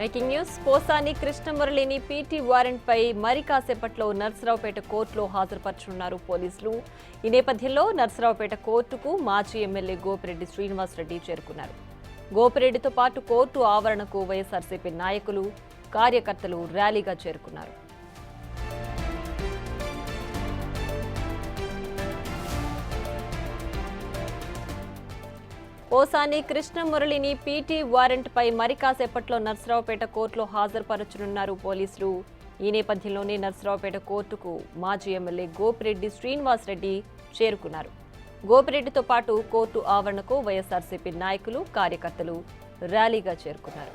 Breaking news Posani కృష్ణమురళిని PT warrant పై మరి కాసేపట్లో నర్సరావుపేట కోర్టులో హాజరుపరచనున్నారు పోలీసులు. ఈ నేపథ్యంలో నర్సరావుపేట కోర్టుకు మాజీ ఎమ్మెల్యే గోపిరెడ్డి శ్రీనివాసరెడ్డి చేరుకున్నారు. గోపిరెడ్డితో పాటు కోర్టు ఆవరణకు వైఎస్ఆర్సీపీ నాయకులు, కార్యకర్తలు ర్యాలీగా చేరుకున్నారు. పోసాని కృష్ణమురళిని పీటీ వారెంట్ పై మరి కాసేపట్లో నర్సరావుపేట కోర్టులో హాజరుపరచనున్నారు పోలీసులు. ఈ నేపథ్యంలోనే నర్సరావుపేట కోర్టుకు మాజీ ఎమ్మెల్యే గోపిరెడ్డి శ్రీనివాసరెడ్డి చేరుకున్నారు. గోపిరెడ్డితో పాటు కోర్టు ఆవరణకు వైఎస్ఆర్సీపీ నాయకులు, కార్యకర్తలు ర్యాలీగా చేరుకున్నారు.